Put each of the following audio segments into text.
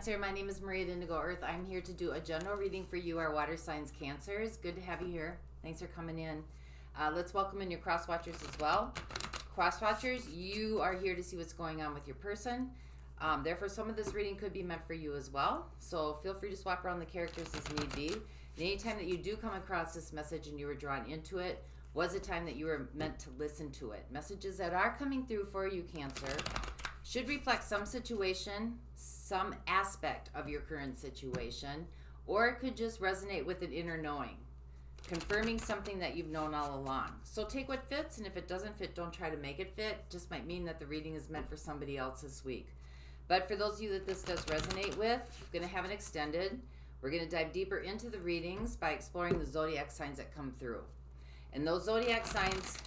Cancer. My name is Marie at Indigo Earth. I'm here to do a general reading for you, our water signs Cancers. Good to have you here. Thanks for coming in. Let's welcome in your cross watchers as well. Cross watchers, you are here to see what's going on with your person. Therefore, some of this reading could be meant for you as well. So feel free to swap around the characters as need be. And anytime that you do come across this message and you were drawn into it, was a time that you were meant to listen to it. Messages that are coming through for you, Cancer, should reflect some situation, some aspect of your current situation, or it could just resonate with an inner knowing, confirming something that you've known all along. So take what fits, and if it doesn't fit, don't try to make it fit. Just might mean that the reading is meant for somebody else this week. But for those of you that this does resonate with, I'm going to have it extended. We're going to dive deeper into the readings by exploring the zodiac signs that come through. And those zodiac signs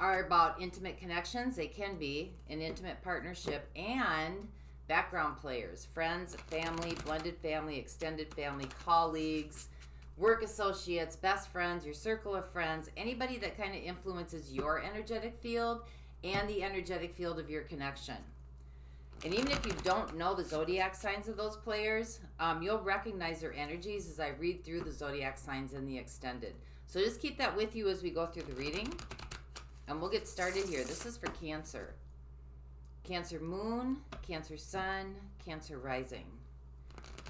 are about intimate connections. They can be an intimate partnership and background players, friends, family, blended family, extended family, colleagues, work associates, best friends, your circle of friends, anybody that kind of influences your energetic field and the energetic field of your connection. And even if you don't know the zodiac signs of those players, you'll recognize their energies as I read through the zodiac signs in the extended. So just keep that with you as we go through the reading. And we'll get started here. This is for Cancer. Cancer Moon, Cancer Sun, Cancer Rising.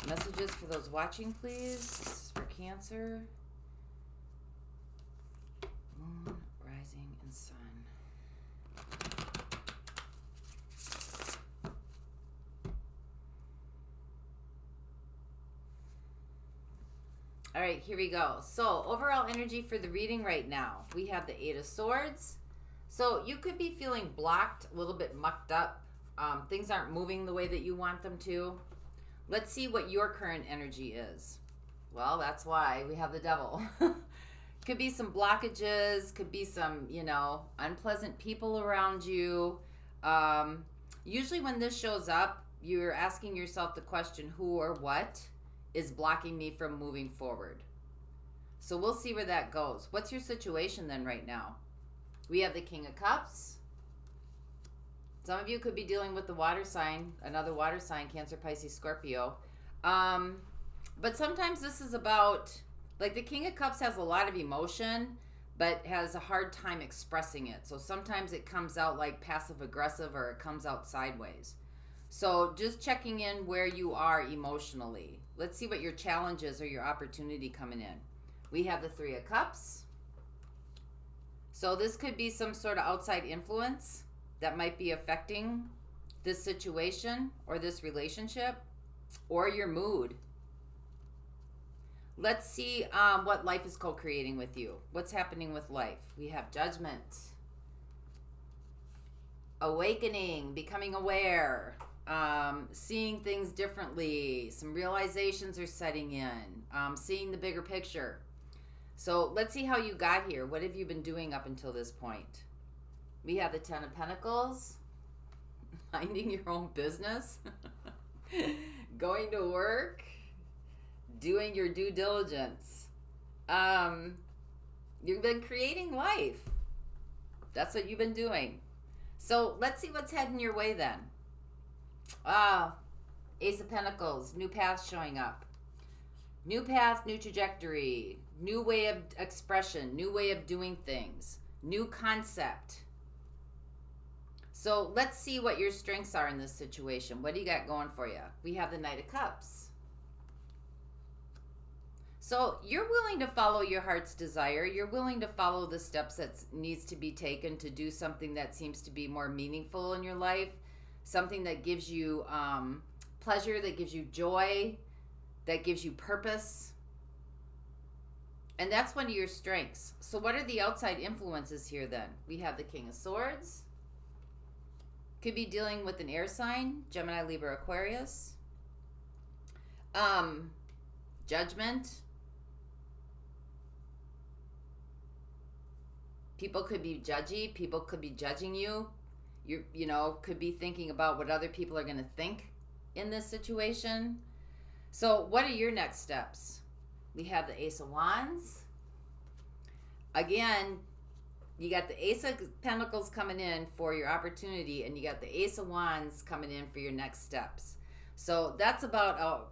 Messages for those watching, please. This is for Cancer. Moon, Rising, and Sun. All right, here we go. So overall energy for the reading right now. We have the Eight of Swords. So you could be feeling blocked, a little bit mucked up. Things aren't moving the way that you want them to. Let's see what your current energy is. Well, that's why we have the Devil. Could be some blockages, could be some, unpleasant people around you. Usually when this shows up, you're asking yourself the question, who or what is blocking me from moving forward? So we'll see where that goes. What's your situation then right now? We have the King of Cups. Some of you could be dealing with the water sign, another water sign, Cancer, Pisces, Scorpio. But sometimes this is about, like the King of Cups has a lot of emotion, but has a hard time expressing it. So sometimes it comes out like passive aggressive or it comes out sideways. So just checking in where you are emotionally. Let's see what your challenges or your opportunity coming in. We have the Three of Cups. So this could be some sort of outside influence that might be affecting this situation or this relationship or your mood. Let's see what life is co-creating with you. What's happening with life? We have Judgment, Awakening, becoming aware, seeing things differently. Some realizations are setting in, seeing the bigger picture. So let's see how you got here. What have you been doing up until this point? We have the Ten of Pentacles, minding your own business, going to work, doing your due diligence. You've been creating life. That's what you've been doing. So let's see what's heading your way then. Ace of Pentacles, new path showing up. New path, new trajectory, new way of expression, new way of doing things, new concept. So let's see what your strengths are in this situation. What do you got going for you? We have the Knight of Cups. So you're willing to follow your heart's desire. You're willing to follow the steps that needs to be taken to do something that seems to be more meaningful in your life, something that gives you pleasure, that gives you joy, that gives you purpose. And that's one of your strengths. So what are the outside influences here then? We have the King of Swords. Could be dealing with an air sign, Gemini, Libra, Aquarius. Judgment. People could be judgy. People could be judging you. You could be thinking about what other people are going to think in this situation. So what are your next steps? We have the Ace of Wands. Again, you got the Ace of Pentacles coming in for your opportunity, and you got the Ace of Wands coming in for your next steps. So that's about,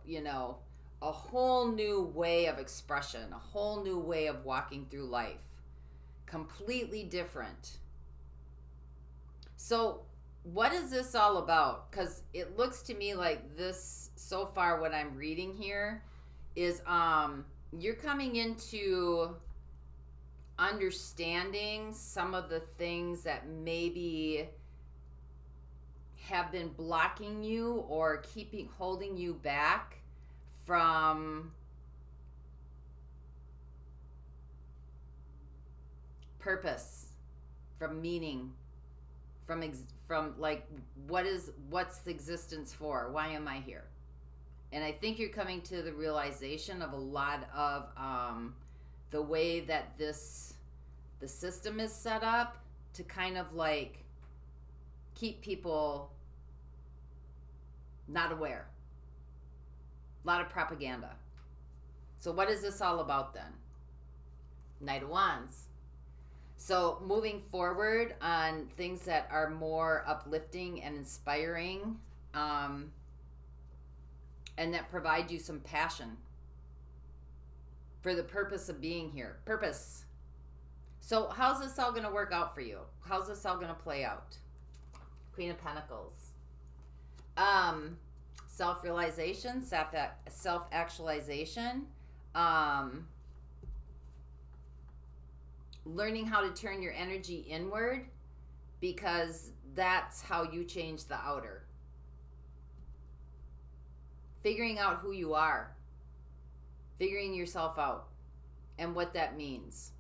a whole new way of expression, a whole new way of walking through life. Completely different. So what is this all about? Because it looks to me like this, so far what I'm reading here is you're coming into understanding some of the things that maybe have been blocking you or holding you back from purpose, from meaning, from like what's existence for? Why am I here? And I think you're coming to the realization of a lot of the way that the system is set up to kind of like keep people not aware. A lot of propaganda. So what is this all about then? Knight of Wands. So moving forward on things that are more uplifting and inspiring, and that provide you some passion for the purpose of being here. Purpose. So how's this all going to work out for you? How's this all going to play out? Queen of Pentacles. Self-realization, self-actualization, learning how to turn your energy inward, because that's how you change the outer. Figuring out who you are, figuring yourself out, and what that means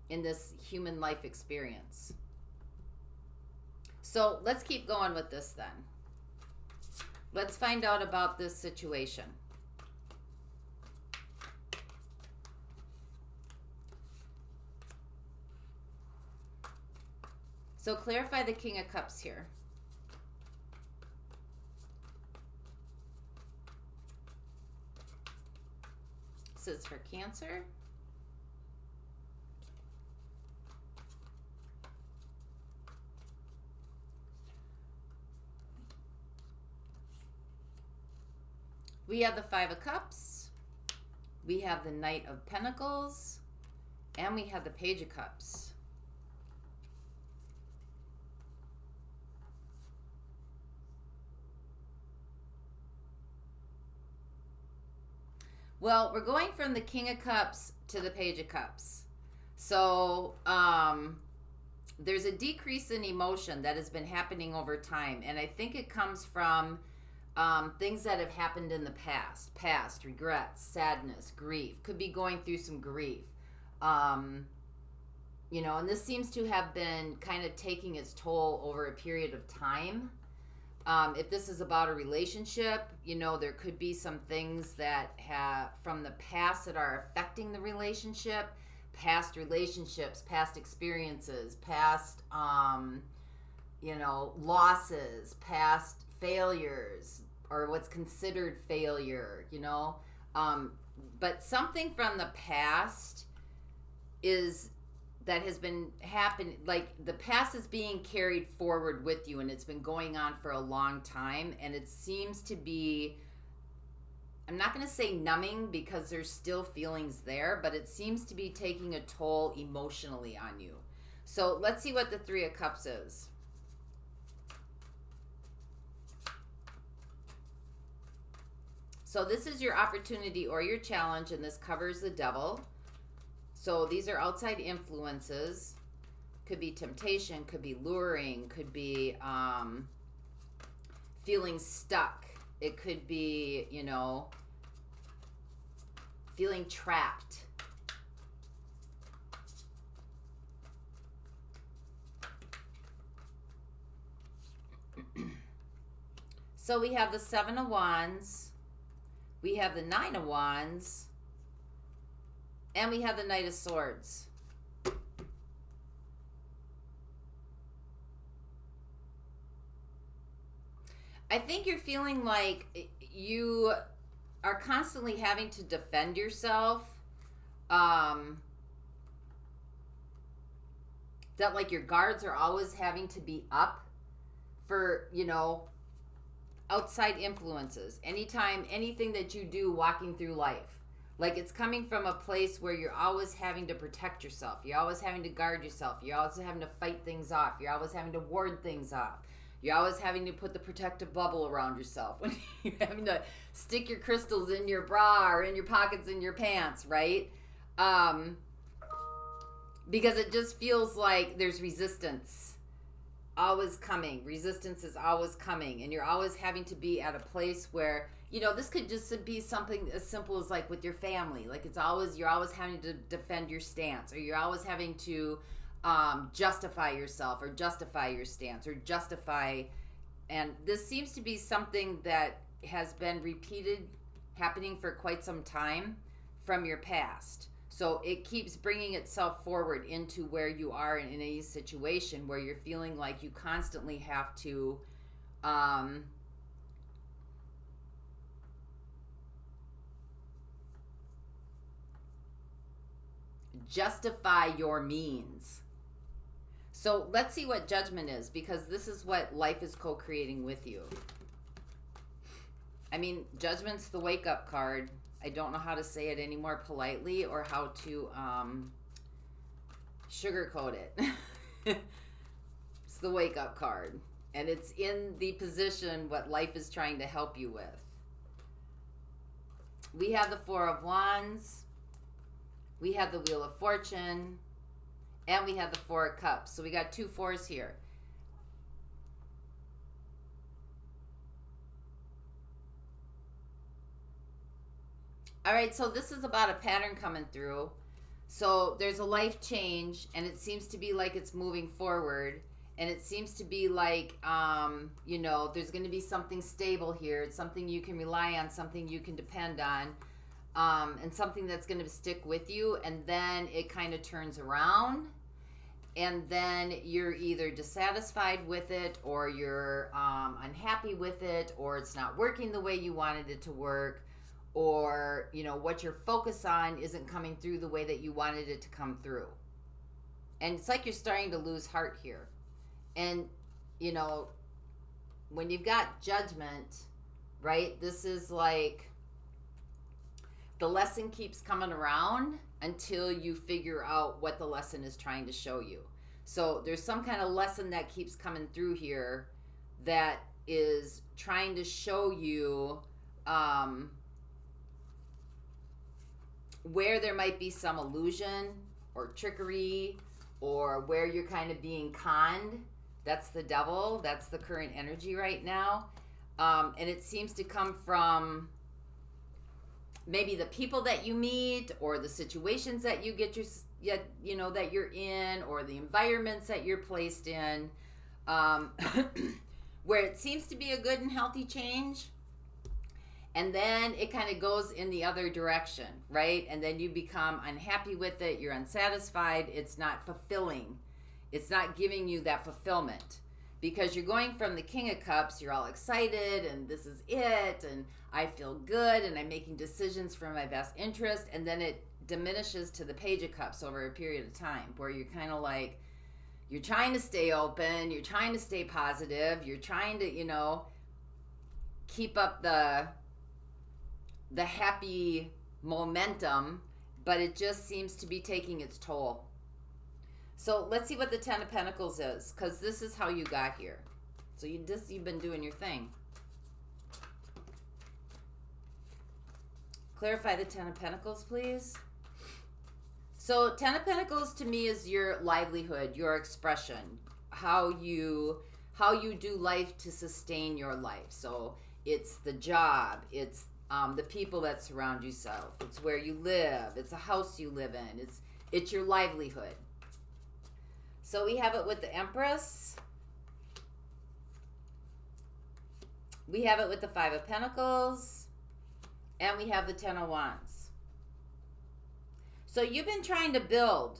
in this human life experience. So let's keep going with this then. Let's find out about this situation. So clarify the King of Cups here. This is for Cancer. We have the Five of Cups, we have the Knight of Pentacles, and we have the Page of Cups. Well, we're going from the King of Cups to the Page of Cups. So there's a decrease in emotion that has been happening over time, and I think it comes from things that have happened in the past, regrets, sadness, grief. Could be going through some grief. And this seems to have been kind of taking its toll over a period of time. If this is about a relationship, there could be some things that have from the past that are affecting the relationship, past relationships, past experiences, past, losses, past failures, or what's considered failure, but something from the past that has been happening, like the past is being carried forward with you, and it's been going on for a long time, and it seems to be, I'm not going to say numbing because there's still feelings there, but it seems to be taking a toll emotionally on you. So let's see what the Three of Cups is. So this is your opportunity or your challenge, and this covers the Devil. So these are outside influences. Could be temptation, could be luring, could be feeling stuck. It could be, feeling trapped. So we have the Seven of Wands. We have the Nine of Wands, and we have the Knight of Swords. I think you're feeling like you are constantly having to defend yourself. That like your guards are always having to be up for, outside influences. Anytime, anything that you do walking through life. Like it's coming from a place where you're always having to protect yourself. You're always having to guard yourself. You're always having to fight things off. You're always having to ward things off. You're always having to put the protective bubble around yourself. When you're having to stick your crystals in your bra or in your pockets in your pants, right? Because it just feels like there's resistance always coming. Resistance is always coming. And you're always having to be at a place where, you know, this could just be something as simple as like with your family. Like it's always, you're always having to defend your stance, or you're always having to justify yourself or justify your stance or justify. And this seems to be something that has been repeated, happening for quite some time from your past. So it keeps bringing itself forward into where you are in any situation where you're feeling like you constantly have to justify your means. So let's see what Judgment is, because this is what life is co-creating with you. I mean, Judgment's the wake-up card. I don't know how to say it any more politely or how to sugarcoat it. It's the wake-up card. And it's in the position what life is trying to help you with. We have the Four of Wands. We have the Wheel of Fortune. And we have the Four of Cups. So we got 2 fours here. All right, so this is about a pattern coming through. So there's a life change, and it seems to be like it's moving forward. And it seems to be like, you know, there's going to be something stable here. It's something you can rely on, something you can depend on, and something that's going to stick with you. And then it kind of turns around. And then you're either dissatisfied with it, or you're unhappy with it, or it's not working the way you wanted it to work. Or, you know, what you're focused on isn't coming through the way that you wanted it to come through. And it's like you're starting to lose heart here. And, you know, when you've got Judgment, right, this is like the lesson keeps coming around until you figure out what the lesson is trying to show you. So there's some kind of lesson that keeps coming through here that is trying to show you where there might be some illusion or trickery, or where you're kind of being conned. That's the devil. That's the current energy right now. And it seems to come from maybe the people that you meet, or the situations that you get you know, that you're in, or the environments that you're placed in, where it seems to be a good and healthy change. And then it kind of goes in the other direction, right? And then you become unhappy with it. You're unsatisfied. It's not fulfilling. It's not giving you that fulfillment, because you're going from the King of Cups. You're all excited, and this is it, and I feel good, and I'm making decisions for my best interest. And then it diminishes to the Page of Cups over a period of time, where you're kind of like, you're trying to stay open. You're trying to stay positive. You're trying to, you know, keep up the happy momentum, but it just seems to be taking its toll. So let's see what the Ten of Pentacles is, because this is how you got here. So you've been doing your thing. Clarify the Ten of Pentacles, please. So Ten of Pentacles to me is your livelihood, your expression, how you do life to sustain your life. So it's the job, it's the people that surround yourself, it's where you live, it's a house you live in, it's your livelihood. So we have it with the Empress. We have it with the Five of Pentacles. And we have the Ten of Wands. So you've been trying to build,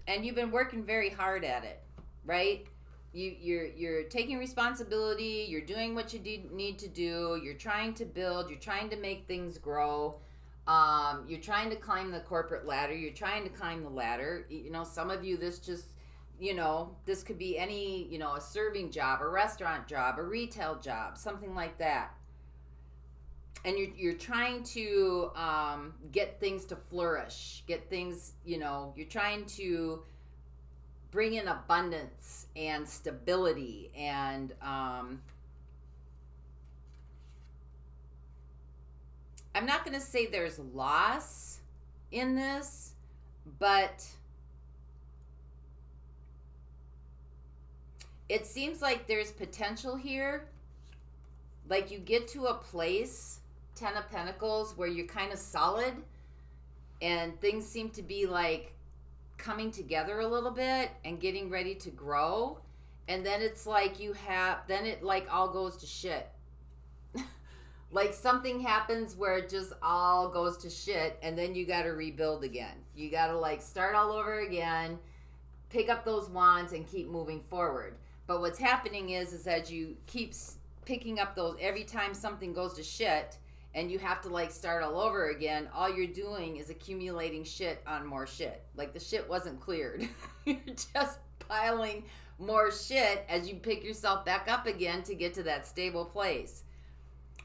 and you've been working very hard at it, right? You're taking responsibility. You're doing what you need to do. You're trying to build. You're trying to make things grow. You're trying to climb the corporate ladder. You're trying to climb the ladder. You know, some of you, this just you know, this could be any, you know, a serving job, a restaurant job, a retail job, something like that. And you're trying to get things to flourish, get things, you know, you're trying to bring in abundance and stability and I'm not going to say there's loss in this, but it seems like there's potential here. Like you get to a place, 10 of Pentacles, where you're kind of solid and things seem to be like coming together a little bit and getting ready to grow. And then it's like then it like all goes to shit. Like something happens where it just all goes to shit and then you got to rebuild again. You got to like start all over again, pick up those wands and keep moving forward. But what's happening is that you keep picking up those every time something goes to shit and you have to like start all over again. All you're doing is accumulating shit on more shit. Like the shit wasn't cleared. You're just piling more shit as you pick yourself back up again to get to that stable place.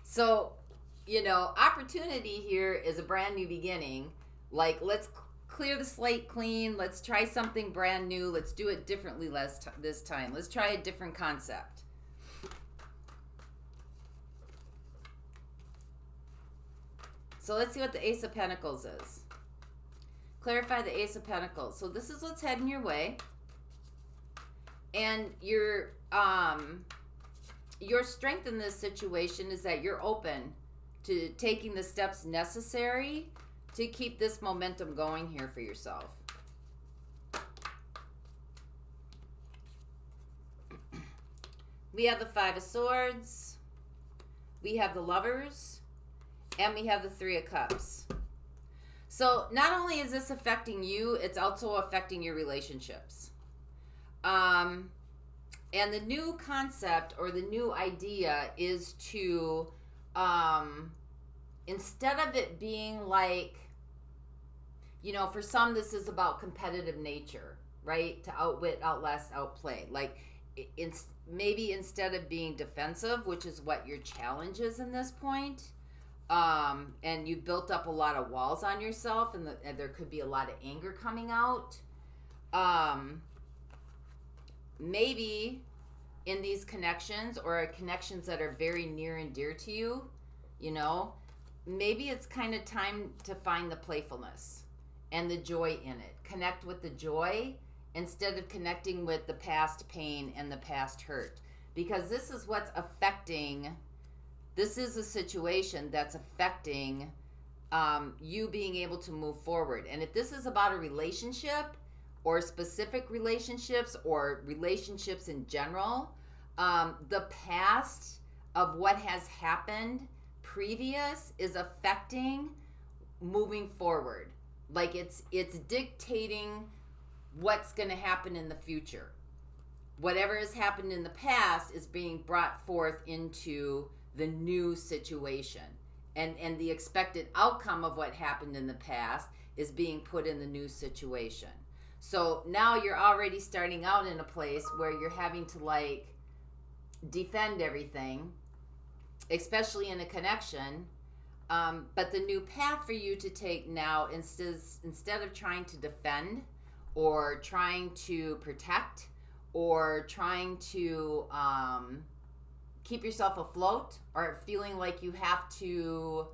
So, you know, opportunity here is a brand new beginning. Like, let's clear the slate clean. Let's try something brand new. Let's do it differently this time. Let's try a different concept. So let's see what the Ace of Pentacles is. Clarify the Ace of Pentacles. So this is what's heading your way. And your strength in this situation is that you're open to taking the steps necessary to keep this momentum going here for yourself. We have the Five of Swords, we have the Lovers, and we have the Three of Cups. So not only is this affecting you, it's also affecting your relationships. And the new concept or the new idea is to, instead of it being like, you know, for some this is about competitive nature, right? To outwit, outlast, outplay. Like, maybe instead of being defensive, which is what your challenge is in this point, and you've built up a lot of walls on yourself, and there could be a lot of anger coming out. Maybe in these connections or connections that are very near and dear to you, you know, maybe it's kind of time to find the playfulness and the joy in it. Connect with the joy instead of connecting with the past pain and the past hurt. Because this is what's affecting, this is a situation that's affecting you being able to move forward. And if this is about a relationship, or specific relationships or relationships in general, the past of what has happened previous is affecting moving forward. Like it's dictating what's going to happen in the future. Whatever has happened in the past is being brought forth into the new situation. And the expected outcome of what happened in the past is being put in the new situation. So now you're already starting out in a place where you're having to like defend everything, especially in a connection. But the new path for you to take now, instead of trying to defend or trying to protect or trying to keep yourself afloat or feeling like you have to,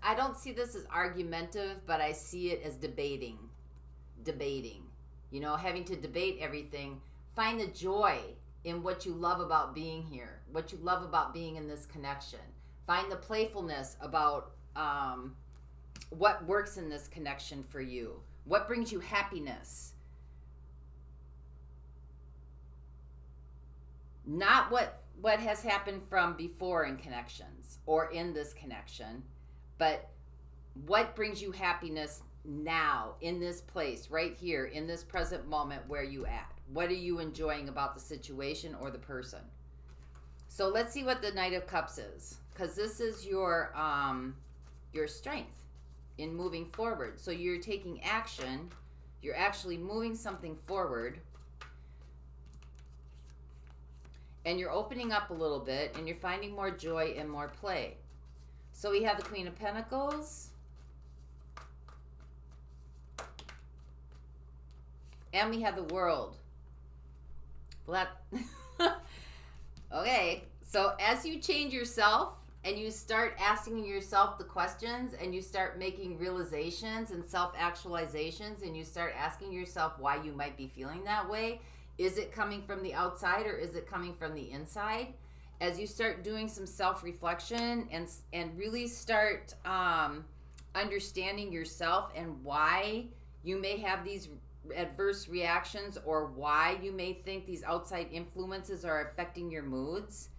I don't see this as argumentative, but I see it as debating, you know, having to debate everything. Find the joy in what you love about being here, what you love about being in this connection. Find the playfulness about what works in this connection for you, what brings you happiness. Not what has happened from before in connections or in this connection, but what brings you happiness now in this place, right here, in this present moment where you at. What are you enjoying about the situation or the person? So let's see what the Knight of Cups is, because this is your strength in moving forward. So you're taking action, You're actually moving something forward. And you're opening up a little bit, and you're finding more joy and more play. So we have the Queen of Pentacles. And we have the World. Well, that... Okay. So as you change yourself, and you start asking yourself the questions, and you start making realizations and self-actualizations, and you start asking yourself why you might be feeling that way, is it coming from the outside or is it coming from the inside? As you start doing some self-reflection and really start understanding yourself and why you may have these adverse reactions, or why you may think these outside influences are affecting your moods,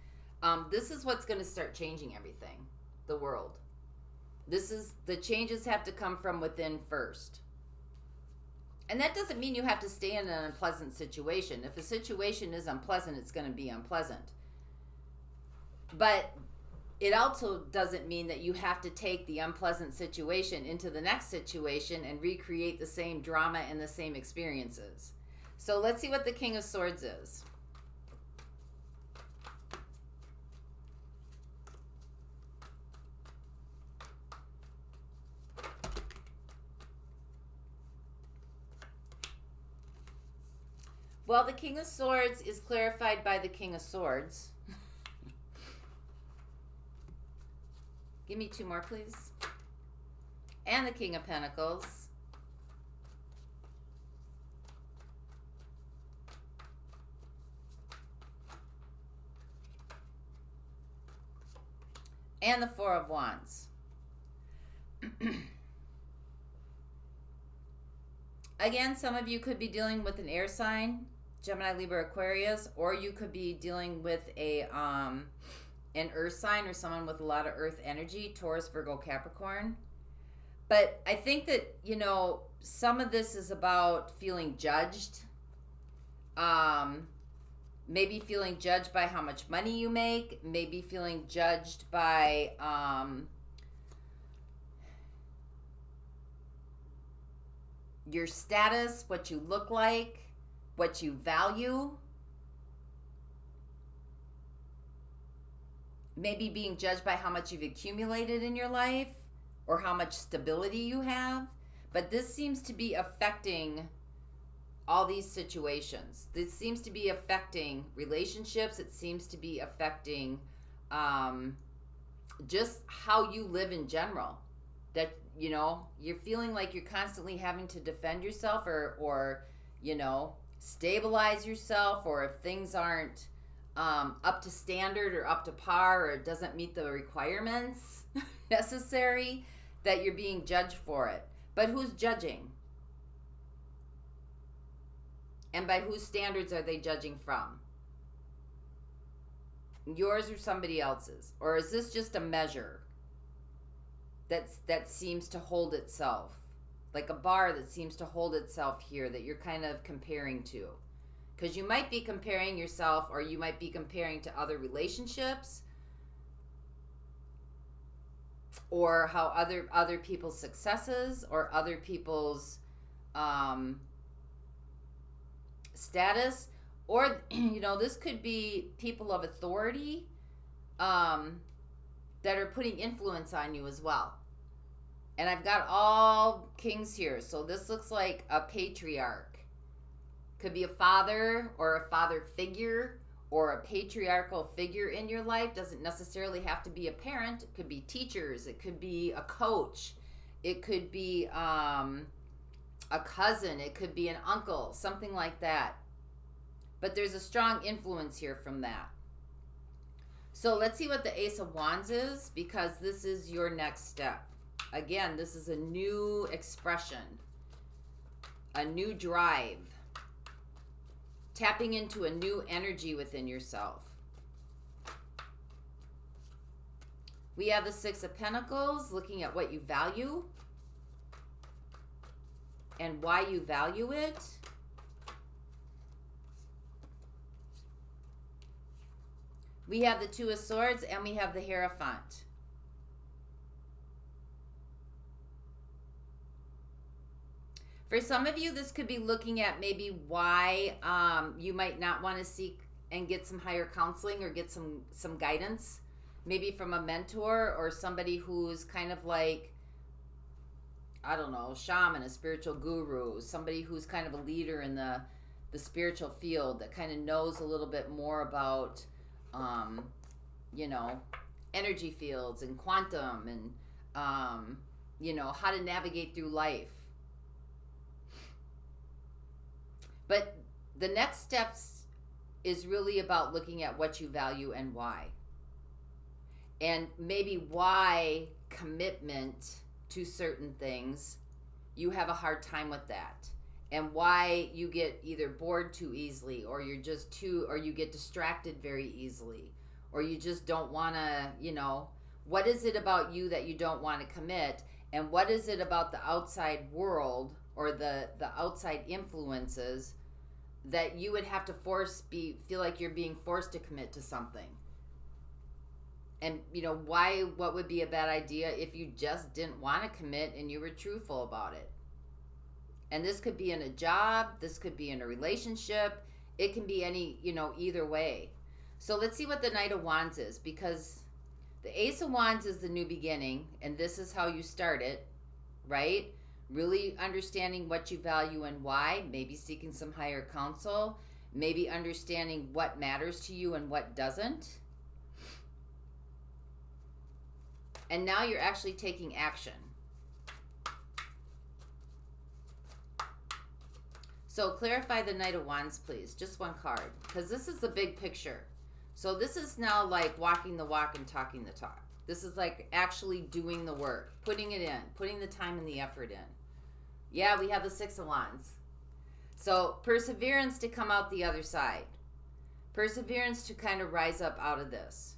this is what's going to start changing everything, the world. The changes have to come from within first. And that doesn't mean you have to stay in an unpleasant situation. If a situation is unpleasant, it's going to be unpleasant. But it also doesn't mean that you have to take the unpleasant situation into the next situation and recreate the same drama and the same experiences. So let's see what the King of Swords is. Well, the King of Swords is clarified by the King of Swords. Give me two more, please. And the King of Pentacles. And the Four of Wands. Again, some of you could be dealing with an air sign, Gemini, Libra, Aquarius, or you could be dealing with an earth sign or someone with a lot of earth energy, Taurus, Virgo, Capricorn. But I think that, you know, some of this is about feeling judged. Maybe feeling judged by how much money you make. Maybe feeling judged by your status, what you look like, what you value. Maybe being judged by how much you've accumulated in your life or how much stability you have. But this seems to be affecting all these situations. This seems to be affecting relationships. It seems to be affecting just how you live in general. That, you know, you're feeling like you're constantly having to defend yourself or you know, stabilize yourself, or if things aren't up to standard or up to par, or it doesn't meet the requirements necessary, that you're being judged for it. But who's judging? And by whose standards are they judging from? Yours or somebody else's? Or is this just a measure that seems to hold itself? Like a bar that seems to hold itself here that you're kind of comparing to. Because you might be comparing yourself, or you might be comparing to other relationships, or how other people's successes, or other people's status, or, you know, this could be people of authority that are putting influence on you as well. And I've got all kings here, so this looks like a patriarch. Could be a father or a father figure or a patriarchal figure in your life. Doesn't necessarily have to be a parent. It could be teachers. It could be a coach. It could be a cousin. It could be an uncle, something like that. But there's a strong influence here from that. So let's see what the Ace of Wands is, because this is your next step. Again, this is a new expression, a new drive, tapping into a new energy within yourself. We have the Six of Pentacles, looking at what you value and why you value it. We have the Two of Swords, and we have the Hierophant. For some of you, this could be looking at maybe why you might not want to seek and get some higher counseling or get some guidance, maybe from a mentor or somebody who's kind of like, I don't know, shaman, a spiritual guru, somebody who's kind of a leader in the spiritual field that kind of knows a little bit more about, you know, energy fields and quantum and, you know, how to navigate through life. But the next steps is really about looking at what you value and why. And maybe why commitment to certain things, you have a hard time with that. And why you get either bored too easily, or you're just or you get distracted very easily, or you just don't want to, you know, what is it about you that you don't want to commit? And what is it about the outside world or the outside influences that you would have to feel like you're being forced to commit to something? And, you know, what would be a bad idea if you just didn't want to commit and you were truthful about it? And this could be in a job, this could be in a relationship, it can be any, you know, either way. So let's see what the Knight of Wands is, because the Ace of Wands is the new beginning, and this is how you start it, right? Really understanding what you value and why, maybe seeking some higher counsel, maybe understanding what matters to you and what doesn't. And now you're actually taking action. So clarify the Knight of Wands, please. Just one card, because this is the big picture. So this is now like walking the walk and talking the talk. This is like actually doing the work, putting it in, putting the time and the effort in. Yeah, we have the Six of Wands. So perseverance to come out the other side. Perseverance to kind of rise up out of this.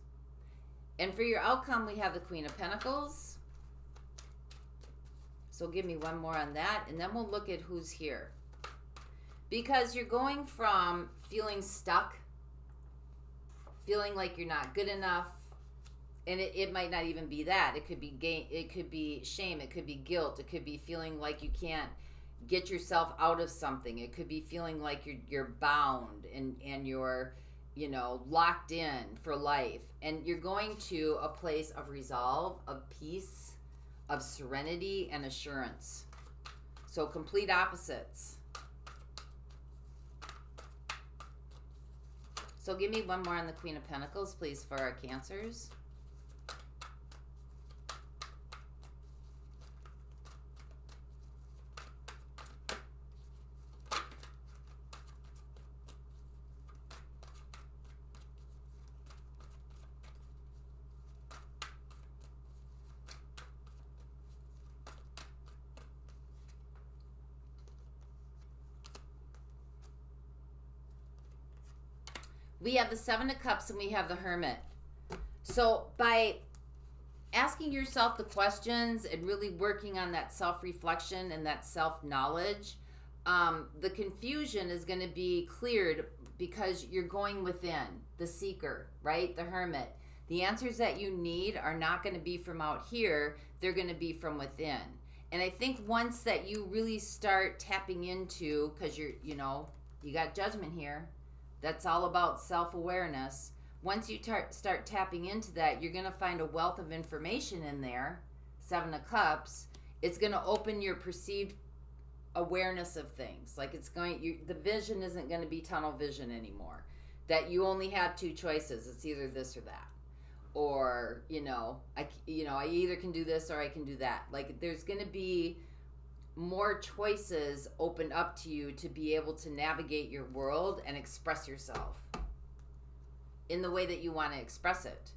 And for your outcome, we have the Queen of Pentacles. So give me one more on that, and then we'll look at who's here. Because you're going from feeling stuck, feeling like you're not good enough, and it might not even be that. It could be it could be shame, it could be guilt, it could be feeling like you can't get yourself out of something. It could be feeling like you're bound and you're, you know, locked in for life. And you're going to a place of resolve, of peace, of serenity and assurance. So complete opposites. So give me one more on the Queen of Pentacles, please, for our Cancers. We have the Seven of Cups and we have the Hermit. So by asking yourself the questions and really working on that self-reflection and that self-knowledge, the confusion is going to be cleared because you're going within, the seeker, right? The Hermit. The answers that you need are not going to be from out here. They're going to be from within. And I think once that you really start tapping into, because you got Judgment here. That's all about self-awareness. Once you start tapping into that, you're going to find a wealth of information in there. Seven of Cups. It's going to open your perceived awareness of things. Like the vision isn't going to be tunnel vision anymore. That you only have two choices. It's either this or that. Or, I either can do this or I can do that. Like there's going to be more choices opened up to you to be able to navigate your world and express yourself in the way that you want to express it.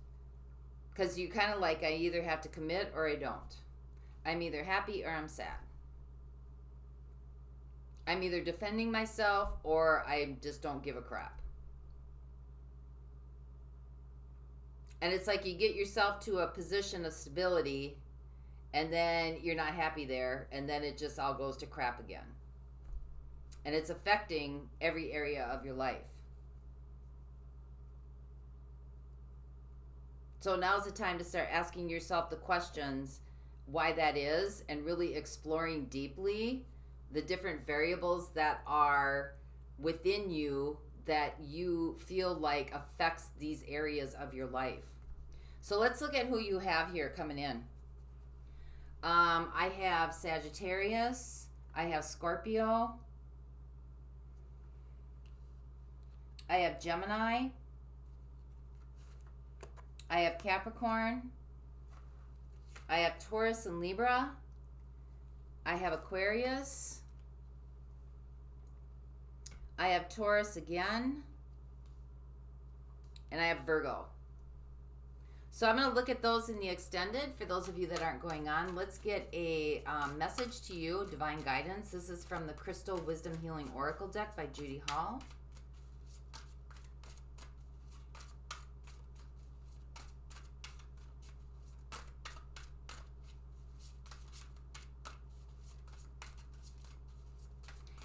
Because you kind of like, I either have to commit or I don't. I'm either happy or I'm sad. I'm either defending myself or I just don't give a crap. And it's like you get yourself to a position of stability and then you're not happy there, and then it just all goes to crap again. And it's affecting every area of your life. So now's the time to start asking yourself the questions why that is, and really exploring deeply the different variables that are within you that you feel like affects these areas of your life. So let's look at who you have here coming in. I have Sagittarius, I have Scorpio, I have Gemini, I have Capricorn, I have Taurus and Libra, I have Aquarius, I have Taurus again, and I have Virgo. So I'm going to look at those in the extended. For those of you that aren't going on, let's get a message to you, Divine Guidance. This is from the Crystal Wisdom Healing Oracle deck by Judy Hall.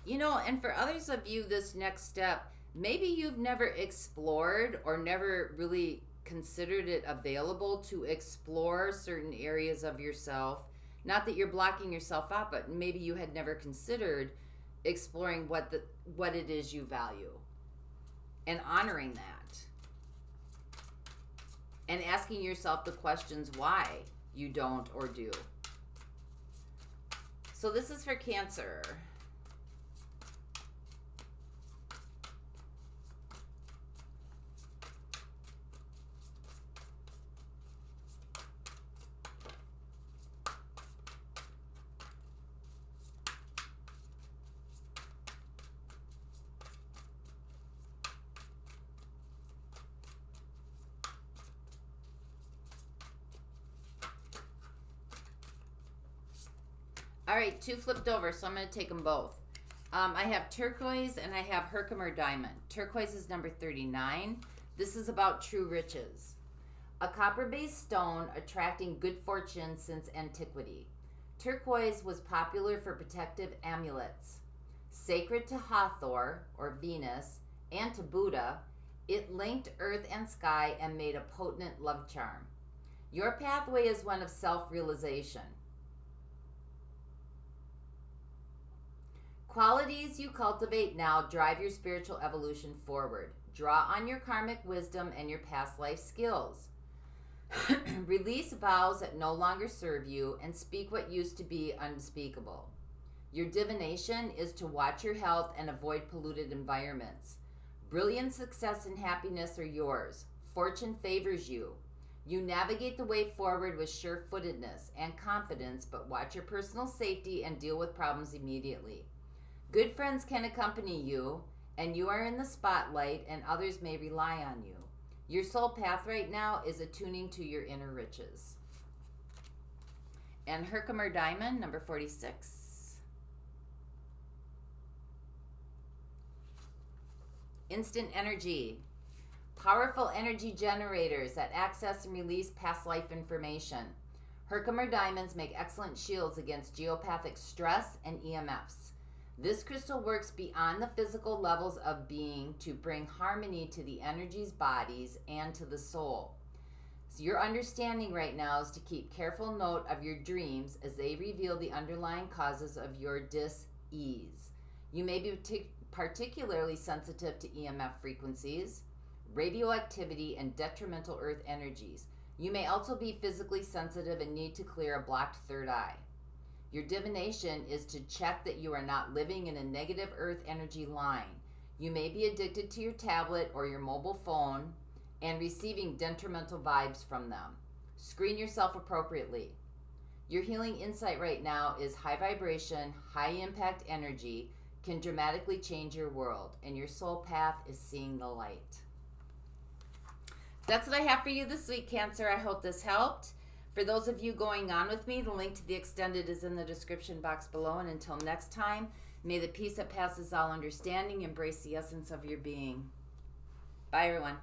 You know, and for others of you, this next step, maybe you've never explored or never really considered it available to explore certain areas of yourself. Not that you're blocking yourself out, but maybe you had never considered exploring what it is you value and honoring that. And asking yourself the questions why you don't or do. So this is for Cancer. All right, 2 flipped over, so I'm going to take them both. I have turquoise and I have Herkimer diamond. Turquoise is number 39. This is about true riches. A copper-based stone attracting good fortune since antiquity. Turquoise was popular for protective amulets. Sacred to Hathor, or Venus, and to Buddha, it linked earth and sky and made a potent love charm. Your pathway is one of self-realization. Qualities you cultivate now drive your spiritual evolution forward. Draw on your karmic wisdom and your past life skills. Release vows that no longer serve you and speak what used to be unspeakable. Your divination is to watch your health and avoid polluted environments. Brilliant success and happiness are yours. Fortune favors you. You navigate the way forward with sure-footedness and confidence, but watch your personal safety and deal with problems immediately. Good friends can accompany you, and you are in the spotlight, and others may rely on you. Your soul path right now is attuning to your inner riches. And Herkimer diamond, number 46. Instant energy. Powerful energy generators that access and release past life information. Herkimer diamonds make excellent shields against geopathic stress and EMFs. This crystal works beyond the physical levels of being to bring harmony to the energies, bodies, and to the soul. So your understanding right now is to keep careful note of your dreams as they reveal the underlying causes of your dis-ease. You may be particularly sensitive to EMF frequencies, radioactivity, and detrimental earth energies. You may also be physically sensitive and need to clear a blocked third eye. Your divination is to check that you are not living in a negative earth energy line. You may be addicted to your tablet or your mobile phone and receiving detrimental vibes from them. Screen yourself appropriately. Your healing insight right now is high vibration, high impact energy can dramatically change your world, and your soul path is seeing the light. That's what I have for you this week, Cancer. I hope this helped. For those of you going on with me, the link to the extended is in the description box below. And until next time, may the peace that passes all understanding embrace the essence of your being. Bye, everyone.